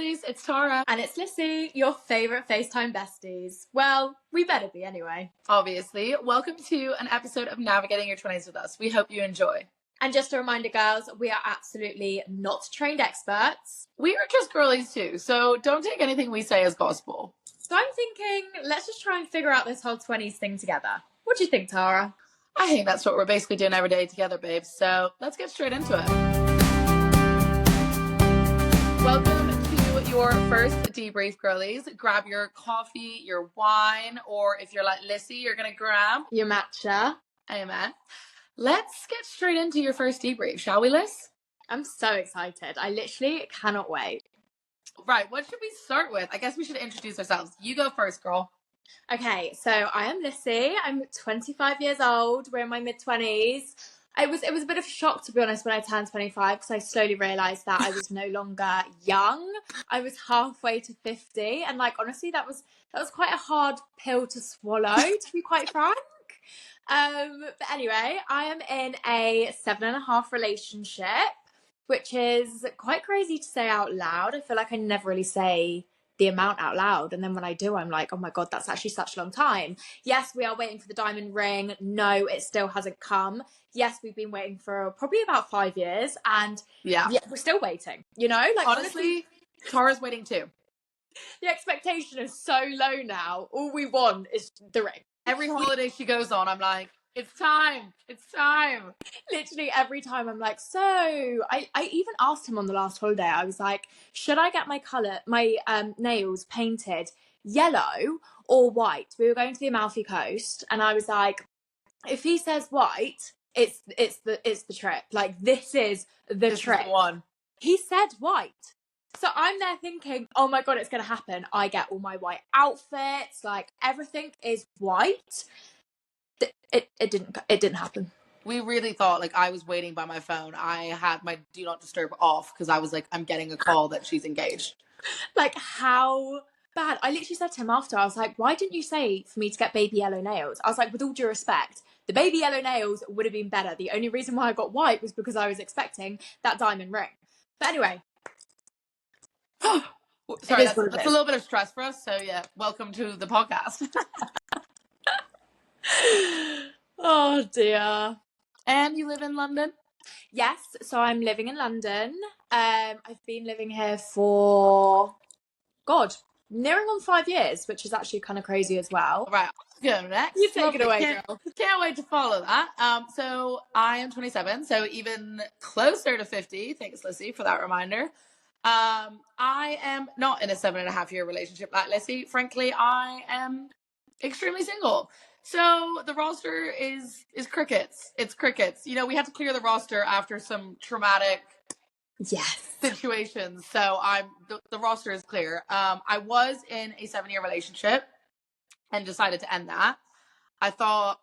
Girlies, it's Tara. And it's Lissy, your favourite FaceTime besties. Well, we better be anyway. Obviously. Welcome to an episode of Navigating Your 20s with us. We hope you enjoy. And just a reminder, girls, we are absolutely not trained experts. We are just girlies too, so don't take anything we say as gospel. So I'm thinking, let's just try and figure out this whole 20s thing together. What do you think, Tara? I think that's what we're basically doing every day together, babes. So let's get straight into it. Welcome to your first debrief, girlies. Grab your coffee, your wine, or if you're like Lissy, you're going to grab your matcha. Amen. Let's get straight into your first debrief, shall we, Liz? I'm so excited. I literally cannot wait. Right, what should we start with? I guess we should introduce ourselves. You go first, girl. Okay, so I am Lissy. I'm 25 years old. We're in my mid-20s. It was a bit of a shock, to be honest, when I turned 25, because I slowly realised that I was no longer young. I was halfway to 50, and honestly, that was quite a hard pill to swallow, to be quite frank. But anyway, I am in a 7.5 relationship, which is quite crazy to say out loud. I feel like I never really say the amount out loud, and then when I do, I'm like, oh my god, that's actually such a long time. Yes, we are waiting for the diamond ring. No, it still hasn't come. Yes, we've been waiting for probably about 5 years, and yeah, we're still waiting, you know? Honestly, Tara's waiting too. The expectation is so low now. All we want is the ring. Every holiday she goes on, I'm like, it's time. Literally every time I'm like, so I even asked him on the last holiday, I was like, should I get my nails painted yellow or white? We were going to the Amalfi Coast, and I was like, if he says white, it's the trip. This is the trip. Is the one. He said white. So I'm there thinking, oh my god, it's going to happen. I get all my white outfits, everything is white. It didn't happen. We really thought, I was waiting by my phone. I had my do not disturb off because I was like, I'm getting a call that she's engaged. How bad. I literally said to him after, I was like, why didn't you say for me to get baby yellow nails? I was like, with all due respect, the baby yellow nails would have been better. The only reason why I got white was because I was expecting that diamond ring. But anyway. Sorry, that's a little bit of stress for us. So yeah, welcome to the podcast. Oh dear. And you live in London? Yes, so I'm living in London. I've been living here for, nearing on 5 years, which is actually kind of crazy as well. Right, go next. You take it away, girl. Can't wait to follow that. So I am 27, so even closer to 50. Thanks, Lissy, for that reminder. I am not in a 7.5-year relationship like Lissy. Frankly, I am extremely single. So the roster is crickets. It's crickets. You know, we had to clear the roster after some traumatic situations. So the roster is clear. I was in a 7-year relationship and decided to end that. I thought,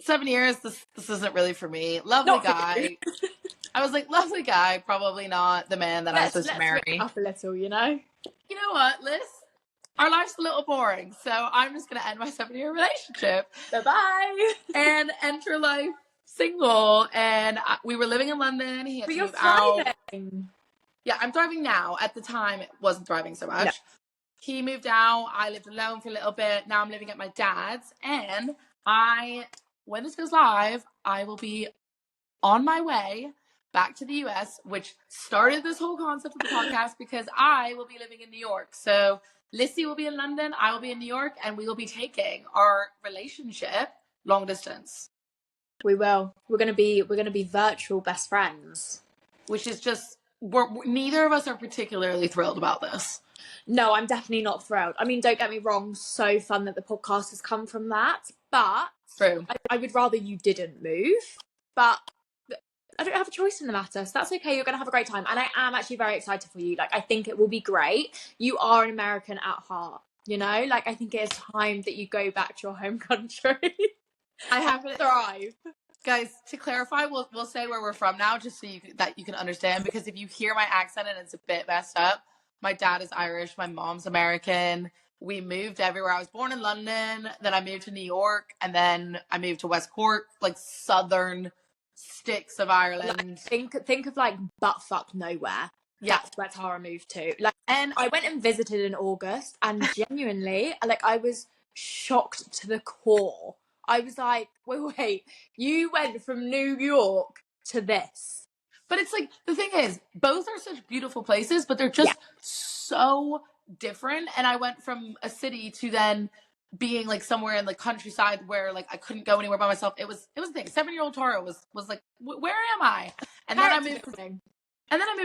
7 years, this isn't really for me. Lovely guy. I was like, lovely guy, probably not the man that I'm supposed to marry. Let's up a little, you know? You know what, Liz? Our life's a little boring, so I'm just going to end my 7-year relationship. Bye-bye. And enter life single. And we were living in London. He had to move out. Yeah, I'm thriving now. At the time, it wasn't thriving so much. No. He moved out. I lived alone for a little bit. Now I'm living at my dad's. And when this goes live, I will be on my way back to the US, which started this whole concept of the podcast because I will be living in New York. So Lissy will be in London, I will be in New York, and we will be taking our relationship long distance. We will. We're gonna be virtual best friends. Which is just neither of us are particularly thrilled about this. No, I'm definitely not thrilled. I mean, don't get me wrong, so fun that the podcast has come from that. But true. I would rather you didn't move. But I don't have a choice in the matter, so that's okay. You're going to have a great time, and I am actually very excited for you. I think it will be great. You are an American at heart, you know? I think it is time that you go back to your home country. I have to thrive. Guys, to clarify, we'll say where we're from now, just so that you can understand, because if you hear my accent and it's a bit messed up, my dad is Irish, my mom's American. We moved everywhere. I was born in London, then I moved to New York, and then I moved to West Cork, southern sticks of Ireland. Think of buttfuck nowhere. That's where Tara moved to. Like, and I went and visited in August, and genuinely, like, I was shocked to the core. I was like, wait, you went from New York to this. But it's like, the thing is, both are such beautiful places, but they're just so different. And I went from a city to then being like somewhere in the countryside where like I couldn't go anywhere by myself. It was the thing. 7-year-old Tara was like, where am I? And then I moved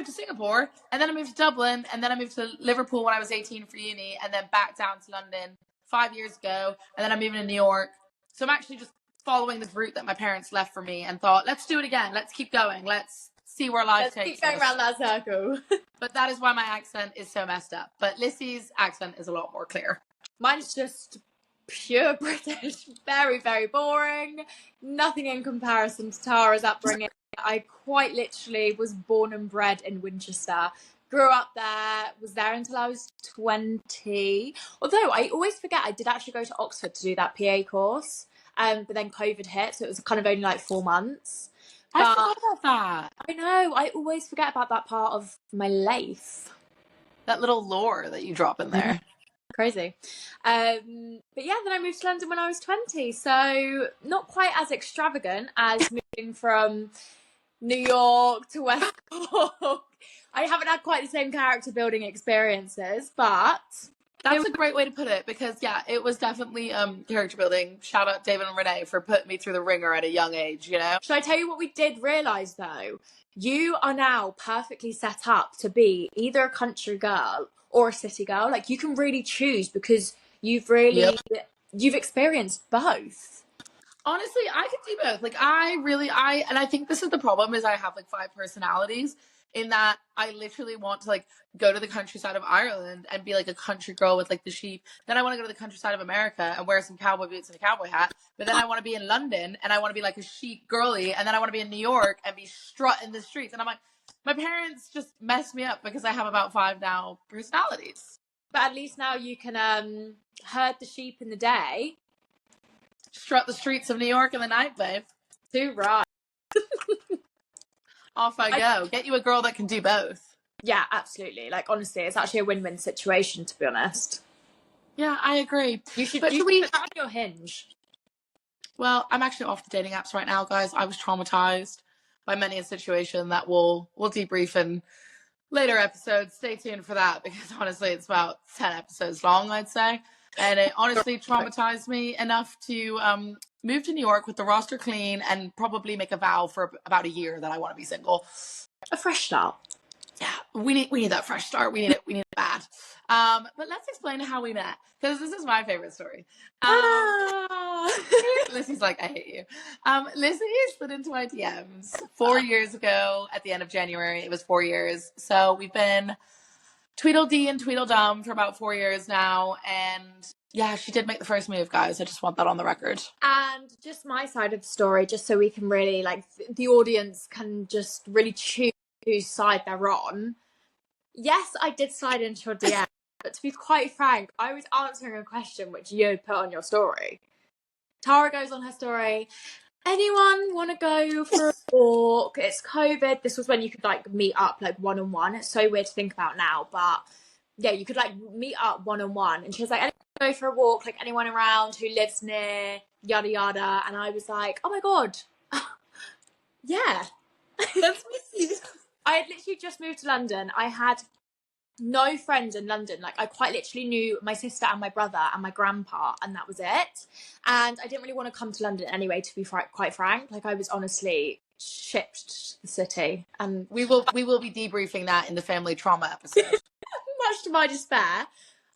to Singapore, and then I moved to Dublin, and then I moved to Liverpool when I was 18 for uni, and then back down to London 5 years ago, and then I'm moving to New York. So I'm actually just following this route that my parents left for me and thought, let's do it again. Let's keep going. Let's see where life takes us. Keep going around that circle. But that is why my accent is so messed up. But Lissy's accent is a lot more clear. Mine's just pure British, very, very boring. Nothing in comparison to Tara's upbringing. I quite literally was born and bred in Winchester. Grew up there, was there until I was 20. Although I always forget I did actually go to Oxford to do that PA course. But then COVID hit, so it was kind of only like 4 months. I forgot about that. I know, I always forget about that part of my life. That little lore that you drop in there. Crazy. But yeah, then I moved to London when I was 20. So not quite as extravagant as moving from New York to West Cork. I haven't had quite the same character building experiences, but that's a great way to put it, because it was definitely character building. Shout out David and Renee for putting me through the ringer at a young age, you know. Should I tell you what we did realise though? You are now perfectly set up to be either a country girl or a city girl. Like, you can really choose because you've experienced both. Honestly, I could do both. Like, and I think this is the problem, is I have like 5 personalities, in that I literally want to like go to the countryside of Ireland and be like a country girl with like the sheep. Then I want to go to the countryside of America and wear some cowboy boots and a cowboy hat. But then I want to be in London and I want to be like a chic girly. And then I want to be in New York and be strutting the streets. And I'm like, my parents just messed me up because I have about 5 now personalities. But at least now you can herd the sheep in the day, strut the streets of New York in the night, babe. Too right. Off I go. Get you a girl that can do both. Yeah, absolutely. Like, honestly, it's actually a win-win situation, to be honest. Yeah, I agree. You should put that on your Hinge. Well, I'm actually off the dating apps right now, guys. I was traumatized by many a situation that we'll debrief in later episodes. Stay tuned for that, because honestly, it's about 10 episodes long, I'd say. And it honestly traumatized me enough to move to New York with the roster clean and probably make a vow for about a year that I want to be single. A fresh start. Yeah, we need that fresh start. We need it bad. But let's explain how we met, because this is my favorite story. Lissy's like, I hate you. Lissy slid into my DMs 4 years ago at the end of January. It was 4 years. So we've been Tweedledee and Tweedledum for about 4 years now. And yeah, she did make the first move, guys. I just want that on the record. And just my side of the story, just so we can really, like, the audience can just really choose whose side they're on. Yes, I did slide into your DM, but to be quite frank, I was answering a question which you had put on your story. Tara goes on her story, anyone want to go for a walk? It's COVID. This was when you could like meet up like one-on-one. It's so weird to think about now, but yeah, you could like meet up one-on-one. And she was like, anyone go for a walk? Like, anyone around who lives near, yada yada. And I was like, oh my God. Yeah. That's me. I had literally just moved to London. I had no friends in London. Like, I quite literally knew my sister and my brother and my grandpa, and that was it. And I didn't really want to come to London anyway, to be quite frank. Like, I was honestly shipped to the city. And we will be debriefing that in the family trauma episode. Much to my despair,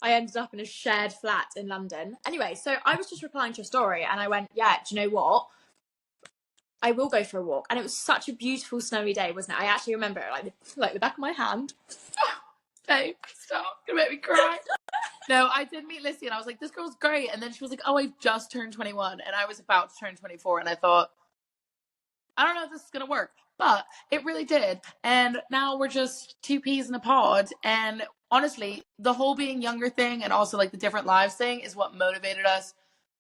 I ended up in a shared flat in London. Anyway, so I was just replying to your story, and I went, yeah, do you know what? I will go for a walk. And it was such a beautiful snowy day, wasn't it? I actually remember it like the back of my hand. Hey, stop. You're gonna make me cry. No, I did meet Lissy and I was like, this girl's great. And then she was like, oh, I've just turned 21. And I was about to turn 24. And I thought, I don't know if this is gonna work. But it really did. And now we're just 2 peas in a pod. And honestly, the whole being younger thing and also like the different lives thing is what motivated us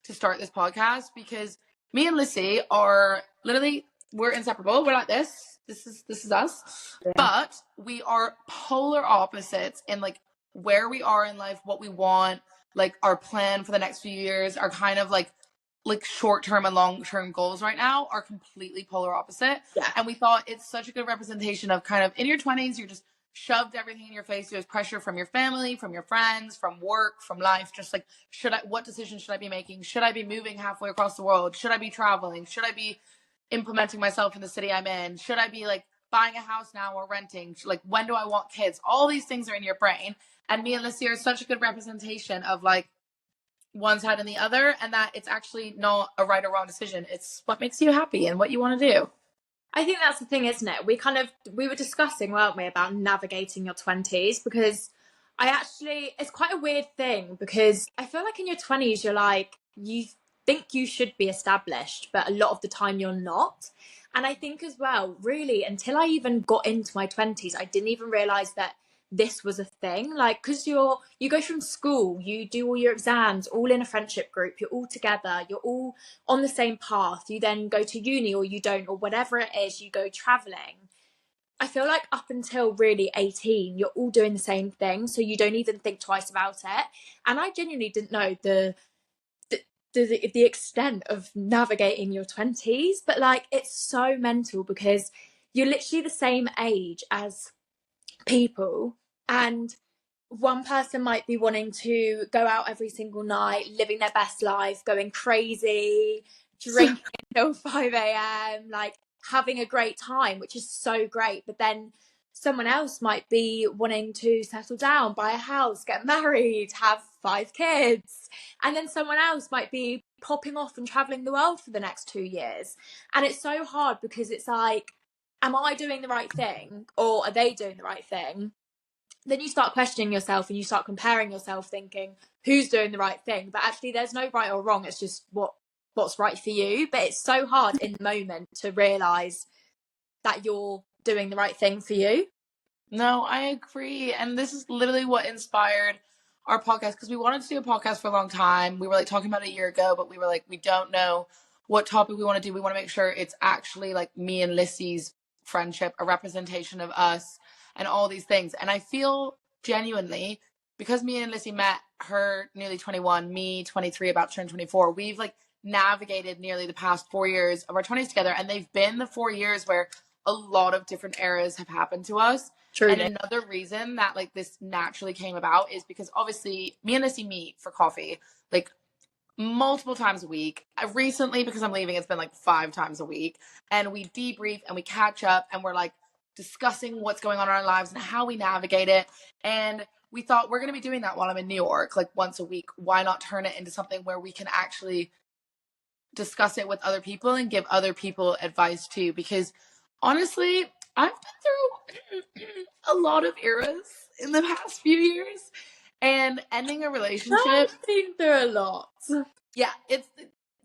to start this podcast, because me and Lissy are literally, we're inseparable. We're like this. this is us. Yeah. But we are polar opposites in like where we are in life, what we want, like our plan for the next few years, our kind of like short-term and long-term goals right now are completely polar opposite. Yeah. And we thought it's such a good representation of kind of in your 20s, you're just shoved everything in your face. There's pressure from your family, from your friends, from work, from life. Just like, what decision should I be making? Should I be moving halfway across the world? Should I be traveling? Should I be implementing myself in the city I'm in? Should I be like buying a house now or renting? Like, when do I want kids? All these things are in your brain. And me and Lissy are such a good representation of like one side and the other, and that it's actually not a right or wrong decision. It's what makes you happy and what you want to do. I think that's the thing, isn't it? We were discussing, weren't we, about navigating your 20s, because it's quite a weird thing, because I feel like in your 20s, you're like, you think you should be established, but a lot of the time you're not. And I think as well, really, until I even got into my 20s, I didn't even realize that this was a thing. Like, because you go from school, you do all your exams all in a friendship group, you're all together, you're all on the same path, you then go to uni or you don't, or whatever it is, you go traveling. I feel like up until really 18, you're all doing the same thing, so you don't even think twice about it. And I genuinely didn't know the extent of navigating your 20s, but like, it's so mental, because you're literally the same age as people, and one person might be wanting to go out every single night, living their best life, going crazy, drinking until 5 a.m, like having a great time, which is so great. But then someone else might be wanting to settle down, buy a house, get married, have 5 kids. And then someone else might be popping off and traveling the world for the next 2 years. And it's so hard, because it's like, am I doing the right thing, or are they doing the right thing? Then you start questioning yourself and you start comparing yourself, thinking, who's doing the right thing? But actually, there's no right or wrong. It's just what's right for you. But it's so hard in the moment to realize that you're doing the right thing for you. No, I agree. And this is literally what inspired our podcast, because we wanted to do a podcast for a long time. We were like talking about it a year ago, but we were like, we don't know what topic we want to do. We want to make sure it's actually like me and Lissy's friendship, a representation of us and all these things. And I feel genuinely, because me and Lissy met, her nearly 21, me 23, about to turn 24, we've like navigated nearly the past 4 years of our 20s together. And they've been the 4 years where a lot of different eras have happened to us. Truly. And another reason that like this naturally came about is because obviously me and Lissy meet for coffee like multiple times a week. Recently, because I'm leaving, it's been like 5 times a week. And we debrief and we catch up and we're like discussing what's going on in our lives and how we navigate it. And we thought, we're going to be doing that while I'm in New York, like once a week. Why not turn it into something where we can actually discuss it with other people and give other people advice too? Because honestly, I've been through a lot of eras in the past few years, and ending a relationship. I've been through a lot. Yeah, it's,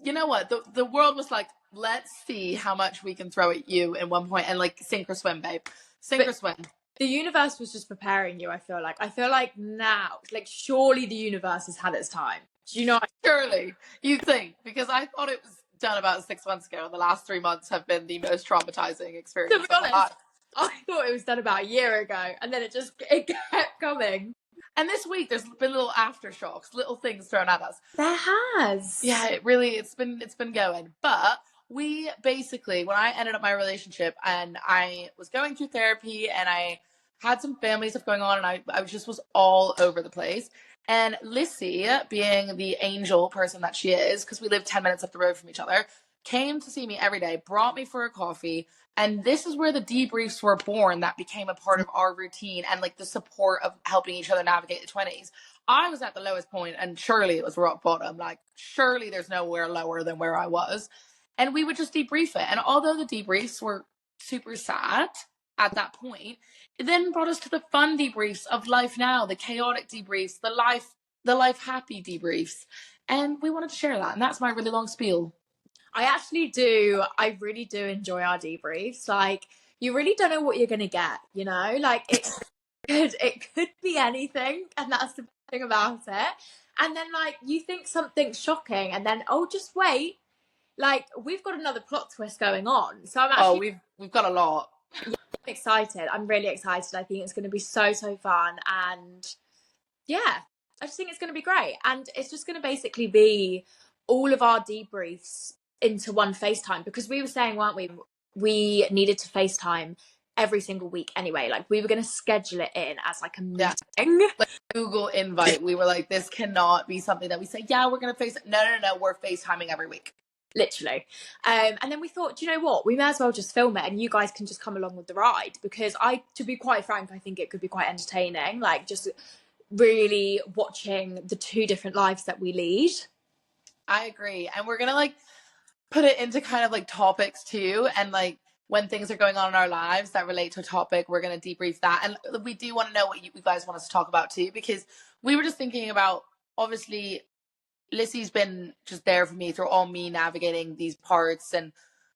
you know what? The world was like, let's see how much we can throw at you in one point, and like sink or swim, babe. Sink or swim. The universe was just preparing you, I feel like now, like, surely the universe has had its time. Do you know? Surely, you think, because I thought it was done about 6 months ago, and the last 3 months have been the most traumatizing experience. To be honest, I thought it was done about a year ago, and then it kept coming. And this week, there's been little aftershocks, little things thrown at us. There has. Yeah, it's been going. But we basically, when I ended up my relationship, and I was going through therapy, and I had some family stuff going on, and I just was all over the place. And Lissy, being the angel person that she is, because we live 10 minutes up the road from each other, came to see me every day, brought me for a coffee. And this is where the debriefs were born that became a part of our routine and like the support of helping each other navigate the 20s. I was at the lowest point, and surely it was rock bottom. Like, surely there's nowhere lower than where I was. And we would just debrief it. And although the debriefs were super sad at that point, it then brought us to the fun debriefs of life now, the chaotic debriefs, the life happy debriefs. And we wanted to share that. And that's my really long spiel. I really do enjoy our debriefs. Like, you really don't know what you're going to get, you know? Like, it could be anything, and that's the thing about it. And then, like, you think something's shocking, and then, oh, just wait. Like, we've got another plot twist going on. So I'm actually... Oh, we've got a lot. I'm excited. I'm really excited. I think it's going to be so fun. And yeah, I just think it's going to be great. And it's just going to basically be all of our debriefs into one FaceTime, because we were saying, weren't we needed to FaceTime every single week anyway. Like, we were going to schedule it in as like a meeting. Yeah. Like Google invite. We were like, this cannot be something that we say, yeah, we're going to FaceTime. No. We're FaceTiming every week. Literally. And then we thought, do you know what? We may as well just film it and you guys can just come along with the ride, because to be quite frank, I think it could be quite entertaining. Like, just really watching the two different lives that we lead. I agree. And we're going to like put it into kind of like topics too. And like when things are going on in our lives that relate to a topic, we're going to debrief that. And we do want to know what you guys want us to talk about too, because we were just thinking about, obviously, Lissy's been just there for me through all me navigating these parts and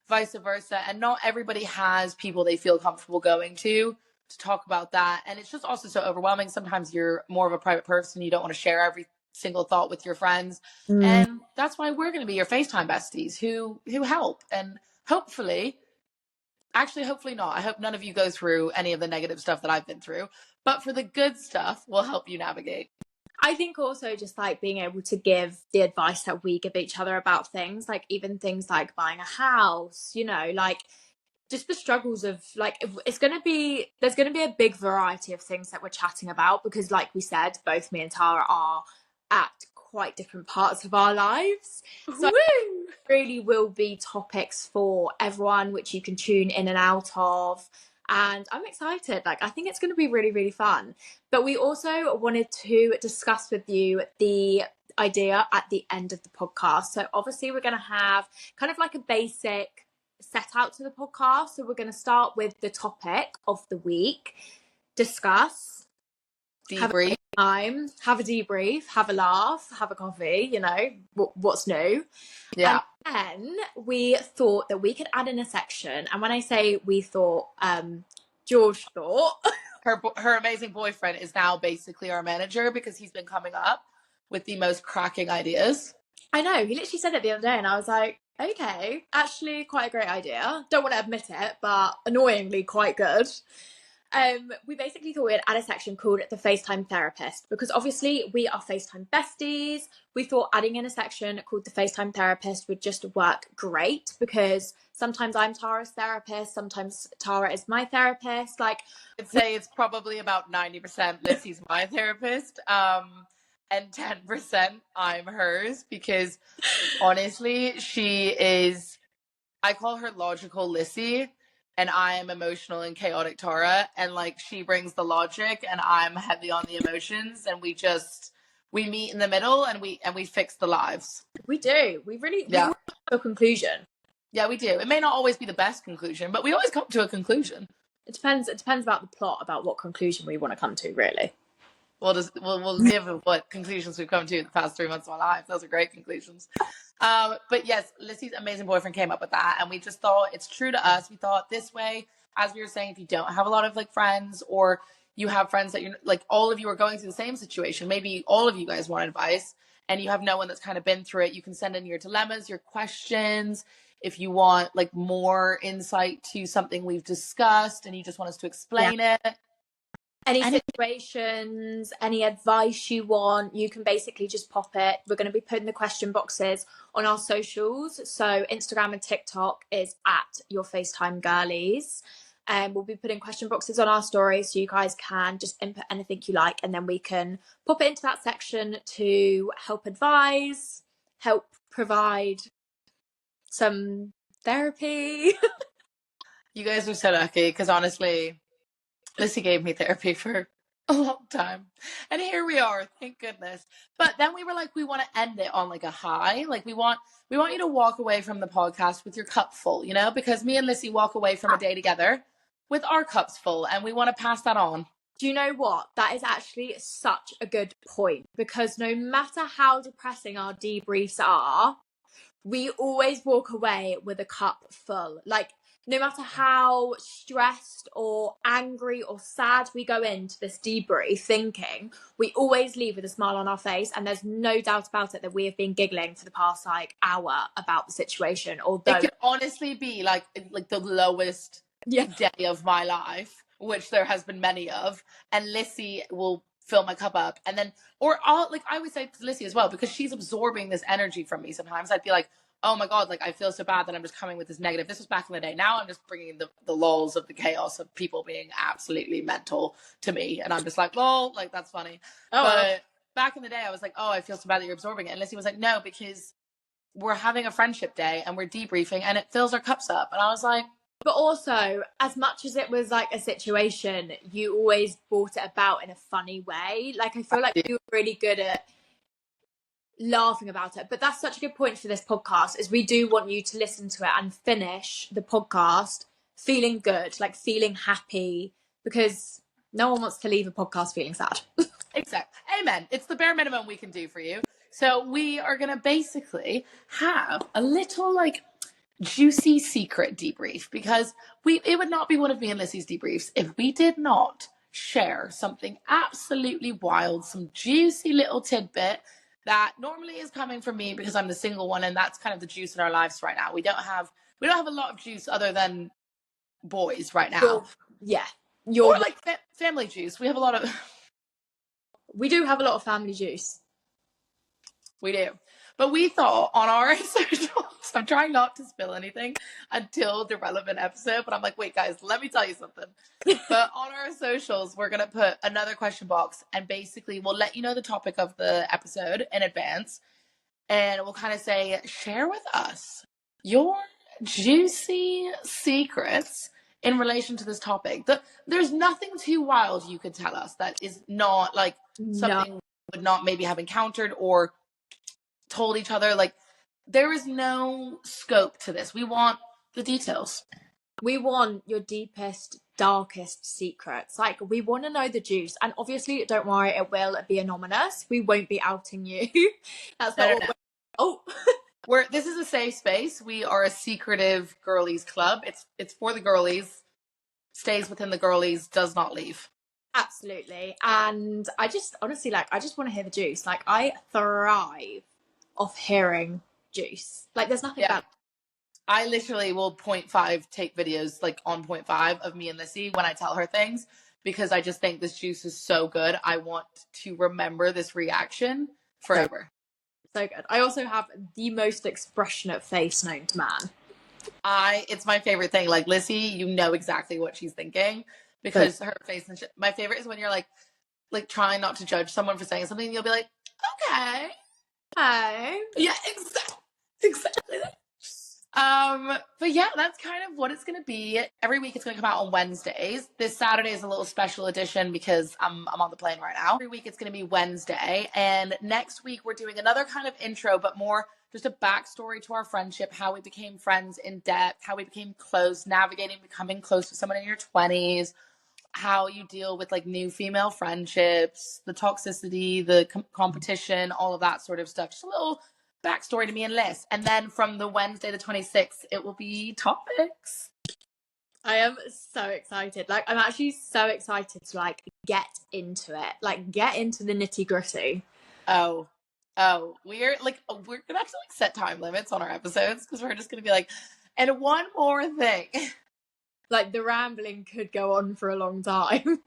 vice versa. And not everybody has people they feel comfortable going to talk about that. And it's just also so overwhelming. Sometimes you're more of a private person. You don't want to share every single thought with your friends. And that's why we're going to be your FaceTime besties who help. And hopefully not. I hope none of you go through any of the negative stuff that I've been through. But for the good stuff, we'll help you navigate. I think also just like being able to give the advice that we give each other about things, like even things like buying a house, you know, like just the struggles of like, there's going to be a big variety of things that we're chatting about, because like we said, both me and Tara are at quite different parts of our lives. So really will be topics for everyone, which you can tune in and out of. And I'm excited. Like, I think it's going to be really, really fun. But we also wanted to discuss with you the idea at the end of the podcast. So obviously we're going to have kind of like a basic set out to the podcast. So we're going to start with the topic of the week, discuss, debrief, have a debrief, have a laugh, have a coffee, you know, what's new. Yeah. And then we thought that we could add in a section. And when I say we thought, George thought. Her amazing boyfriend is now basically our manager, because he's been coming up with the most cracking ideas. I know. He literally said it the other day and I was like, okay, actually quite a great idea. Don't want to admit it, but annoyingly quite good. We basically thought we'd add a section called the FaceTime Therapist, because obviously we are FaceTime besties. We thought adding in a section called the FaceTime Therapist would just work great, because sometimes I'm Tara's therapist, sometimes Tara is my therapist. Like, I'd say it's probably about 90% Lissy's my therapist, and 10% I'm hers, because honestly, she is, I call her logical Lissy, and I am emotional and chaotic Tara, and like she brings the logic and I'm heavy on the emotions, and we meet in the middle and we fix the lives. We do. We come to a conclusion. Yeah, we do. It may not always be the best conclusion, but we always come to a conclusion. It depends about the plot, about what conclusion we want to come to, really. We'll give what conclusions we've come to in the past 3 months of our life. Those are great conclusions. But yes, Lissy's amazing boyfriend came up with that, and we just thought it's true to us. We thought this way, as we were saying, if you don't have a lot of like friends, or you have friends that you're like, all of you are going through the same situation, maybe all of you guys want advice and you have no one that's kind of been through it, you can send in your dilemmas, your questions. If you want like more insight to something we've discussed and you just want us to explain it, any situations, any advice you want, you can basically just pop it. We're going to be putting the question boxes on our socials. So Instagram and TikTok is at Your FaceTime Girlies. And we'll be putting question boxes on our stories, so you guys can just input anything you like, and then we can pop it into that section to help advise, help provide some therapy. You guys are so lucky, because honestly, Lissy gave me therapy for a long time, and here we are, thank goodness. But then we were like, we want to end it on like a high. Like we want you to walk away from the podcast with your cup full, you know, because me and Lissy walk away from a day together with our cups full, and we want to pass that on. Do you know what? That is actually such a good point, because no matter how depressing our debriefs are, we always walk away with a cup full. Like, no matter how stressed or angry or sad we go into this debrief thinking, we always leave with a smile on our face, and there's no doubt about it that we have been giggling for the past like hour about the situation. Although it could honestly be like the lowest day of my life, which there has been many of, and Lissy will fill my cup up, and then, or I'll, like, I would say to Lissy as well, because she's absorbing this energy from me. Sometimes I'd be like, oh my god, like I feel so bad that I'm just coming with this negative. This was back in the day. Now I'm just bringing the lulls of the chaos of people being absolutely mental to me, and I'm just like, lol, like that's funny. But back in the day I was like, oh, I feel so bad that you're absorbing it, and Lissy was like, no, because we're having a friendship day and we're debriefing and it fills our cups up. And I was like, but also, as much as it was like a situation, you always brought it about in a funny way. Like, I feel like you were really good at laughing about it. But that's such a good point for this podcast, is we do want you to listen to it and finish the podcast feeling good, like feeling happy, because no one wants to leave a podcast feeling sad. Exactly. Amen. It's the bare minimum we can do for you. So we are going to basically have a little like juicy secret debrief, because it would not be one of me and Lissy's debriefs if we did not share something absolutely wild, some juicy little tidbit that normally is coming from me because I'm the single one, and that's kind of the juice in our lives right now. We don't have a lot of juice other than boys right now. Or like family juice. We have a lot of we do have a lot of family juice. We do. But we thought on our socials, I'm trying not to spill anything until the relevant episode, but I'm like, wait, guys, let me tell you something. But on our socials, we're going to put another question box, and basically we'll let you know the topic of the episode in advance, and we'll kind of say, share with us your juicy secrets in relation to this topic. There's nothing too wild you could tell us that is not like something we would not maybe have encountered or told each other. Like, there is no scope to this. We want the details. We want your deepest, darkest secrets. Like, we want to know the juice. And obviously, don't worry, it will be anonymous. We won't be outing you. That's not what we're this is a safe space. We are a secretive girlies club. It's for the girlies, stays within the girlies, does not leave. Absolutely. And I just honestly, like, I just want to hear the juice. Like, I thrive off hearing juice. Like, there's nothing bad. I literally will 0.5 take videos like on 0.5 of me and Lissy when I tell her things, because I just think this juice is so good. I want to remember this reaction forever. So good. I also have the most expressionate face known to man. It's my favorite thing. Like, Lissy, you know exactly what she's thinking, because her face and shit. My favorite is when you're like trying not to judge someone for saying something, and you'll be like, okay. Yeah, exactly that. But yeah, that's kind of what it's gonna be. Every week it's gonna come out on Wednesdays. This Saturday is a little special edition because I'm on the plane right now. Every week it's gonna be Wednesday, and next week we're doing another kind of intro, but more just a backstory to our friendship, how we became friends in depth, how we became close, navigating becoming close to someone in your 20s, how you deal with like new female friendships, the toxicity, the competition, all of that sort of stuff. Just a little backstory to me and Liz. And then from the Wednesday the 26th, it will be topics. I am so excited. Like, I'm actually so excited to like get into it, like get into the nitty gritty. Oh, we're gonna have to like set time limits on our episodes, because we're just gonna be like, and one more thing. Like, the rambling could go on for a long time.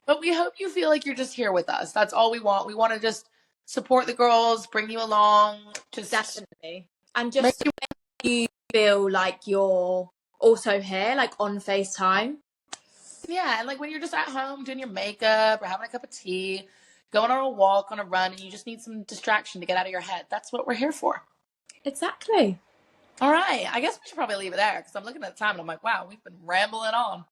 But we hope you feel like you're just here with us. That's all we want. We want to just support the girls, bring you along. Just definitely. And just make you feel like you're also here, like on FaceTime. Yeah, and like when you're just at home doing your makeup or having a cup of tea, going on a walk, on a run, and you just need some distraction to get out of your head. That's what we're here for. Exactly. All right. I guess we should probably leave it there, because I'm looking at the time and I'm like, wow, we've been rambling on.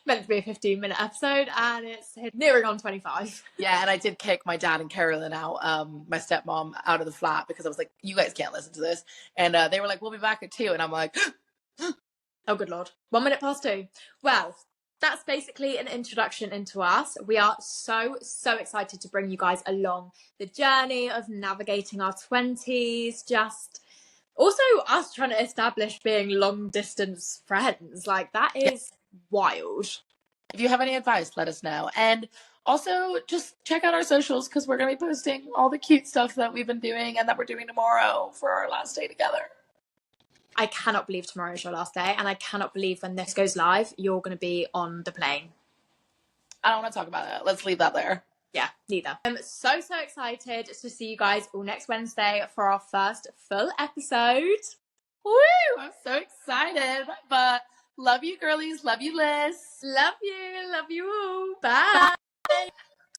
Meant to be a 15-minute episode, and it's nearing on 25. Yeah, and I did kick my dad and Carolyn out, my stepmom, out of the flat, because I was like, you guys can't listen to this. And they were like, we'll be back at 2. And I'm like, oh, good Lord. 1 minute past 2. Well, that's basically an introduction into us. We are so excited to bring you guys along the journey of navigating our 20s, just also us trying to establish being long distance friends. Like, that is wild. If you have any advice, let us know. And also just check out our socials, because we're going to be posting all the cute stuff that we've been doing and that we're doing tomorrow for our last day together. I cannot believe tomorrow is your last day, and I cannot believe when this goes live, you're going to be on the plane. I don't want to talk about it. Let's leave that there. Yeah, neither. I'm so excited to see you guys all next Wednesday for our first full episode. Woo! I'm so excited. But love you, girlies. Love you, Liz. Love you all. Bye.